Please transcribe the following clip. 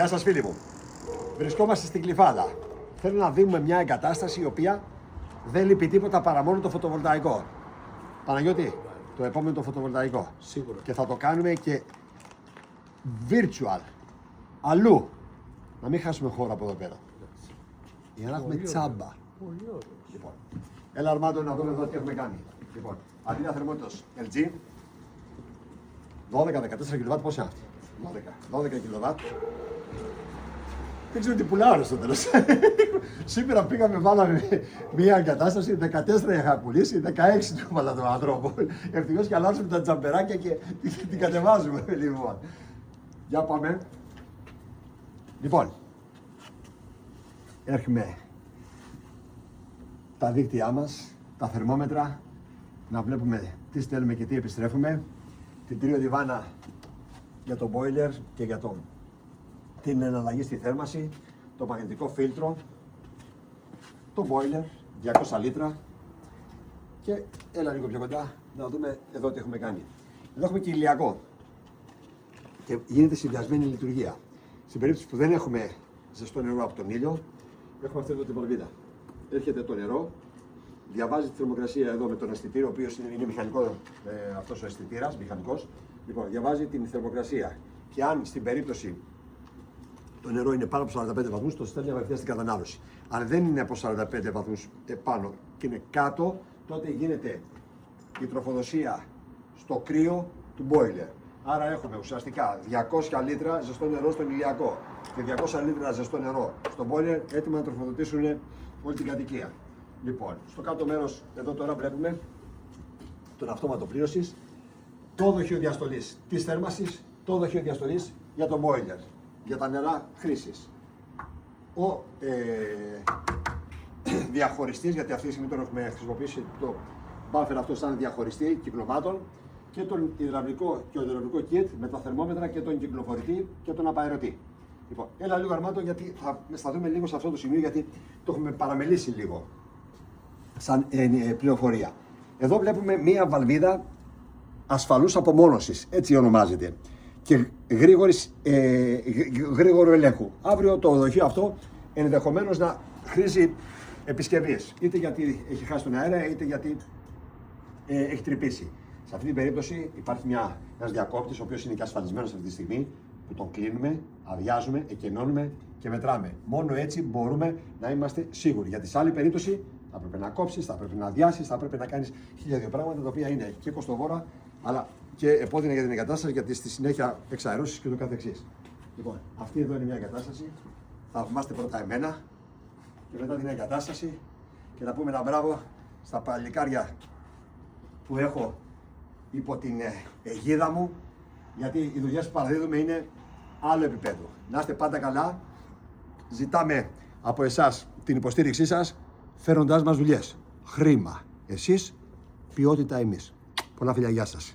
Γεια σας φίλοι μου. Βρισκόμαστε στην Κλιφάδα. Θέλω να δούμε μια εγκατάσταση η οποία δεν λείπει τίποτα παρά μόνο το φωτοβολταϊκό. Παναγιώτη, το επόμενο το φωτοβολταϊκό. Σίγουρα. Και θα το κάνουμε και virtual. Αλλού. Να μην χάσουμε χώρο από εδώ πέρα. Για να έχουμε τσάμπα. Πολύ ωραίο. Λοιπόν, έλα Αρμάντο να δούμε εδώ τι έχουμε κάνει. Λοιπόν, αντίνα θερμότητας LG 12-14 κιλοβάτ, πόσα? 12 κιλοβάτ. Δεν ξέρω τι πουλάω στο τέλος. Σήμερα πήγαμε, βάλαμε μια εγκατάσταση, 14 είχα πουλήσει, 16 του έβαλα τον άνθρωπο. Ευτυχώς και αλλάζουμε τα τζαμπεράκια και την κατεβάζουμε. Λοιπόν, για πάμε. Λοιπόν, έρχομαι τα δίκτυά μας, τα θερμόμετρα, να βλέπουμε τι στέλνουμε και τι επιστρέφουμε. Την τρίο διβάνα για το boiler και για την εναλλαγή στη θέρμαση, το μαγνητικό φίλτρο, το boiler, 200 λίτρα και έλα λίγο πιο κοντά να δούμε εδώ τι έχουμε κάνει. Εδώ έχουμε και ηλιακό και γίνεται συνδυασμένη λειτουργία. Στην περίπτωση που δεν έχουμε ζεστό νερό από τον ήλιο, έχουμε αυτή εδώ την βαλβίδα. Έρχεται το νερό, διαβάζει τη θερμοκρασία εδώ με τον αισθητήριο, ο οποίος είναι μηχανικό, αυτός ο αισθητήρας, μηχανικός. Λοιπόν, διαβάζει την θερμοκρασία και αν στην περίπτωση το νερό είναι πάνω από 45 βαθμούς, το στέλνει απευθείας στην κατανάλωση. Αν δεν είναι από 45 βαθμούς πάνω και είναι κάτω, τότε γίνεται η τροφοδοσία στο κρύο του boiler. Άρα έχουμε ουσιαστικά 200 λίτρα ζεστό νερό στον ηλιακό και 200 λίτρα ζεστό νερό στο boiler, έτοιμα να τροφοδοτήσουν όλη την κατοικία. Λοιπόν, στο κάτω μέρος, εδώ τώρα βλέπουμε τον αυτόματο πλήρωσης, το δοχείο διαστολής της θέρμασης, το δοχείο διαστολής για το boiler, για τα νερά χρήσης. Ο διαχωριστής, γιατί αυτή τη στιγμή τον έχουμε χρησιμοποιήσει το buffer αυτό σαν διαχωριστή κυκλωμάτων, και τον υδραυλικό και οδυναμικό kit με τα θερμόμετρα και τον κυκλοφορητή και τον απαερωτή. Λοιπόν, έλα λίγο Αρμάτο, γιατί θα σταθούμε λίγο σε αυτό το σημείο, γιατί το έχουμε παραμελήσει λίγο σαν πληροφορία. Εδώ βλέπουμε μία βαλβίδα ασφαλούς απομόνωσης, έτσι ονομάζεται, και γρήγορου ελέγχου. Αύριο το δοχείο αυτό ενδεχομένως να χρήζει επισκευής, είτε γιατί έχει χάσει τον αέρα, είτε γιατί έχει τρυπήσει. Σε αυτή την περίπτωση υπάρχει ένας διακόπτης, ο οποίος είναι και ασφαλισμένος αυτή τη στιγμή, που τον κλείνουμε, αδειάζουμε, εκενώνουμε και μετράμε. Μόνο έτσι μπορούμε να είμαστε σίγουροι. Γιατί σε άλλη περίπτωση θα πρέπει να κόψεις, θα πρέπει να αδειάσεις, θα πρέπει να κάνεις 1002 πράγματα, τα οποία είναι και κοστοβόρα, αλλά και επώδυνα για την εγκατάσταση, γιατί στη συνέχεια εξαερώσεις και το καθεξής. Λοιπόν, αυτή εδώ είναι μια εγκατάσταση. Θα θαυμάστε πρώτα εμένα και μετά την εγκατάσταση και να πούμε ένα μπράβο στα παλικάρια που έχω υπό την αιγίδα μου, γιατί οι δουλειές που παραδίδουμε είναι άλλο επίπεδο. Να είστε πάντα καλά. Ζητάμε από εσάς την υποστήριξή σας, φέροντάς μας δουλειές. Χρήμα εσείς, ποιότητα εμείς. Πολλά φιλιά, γεια σας.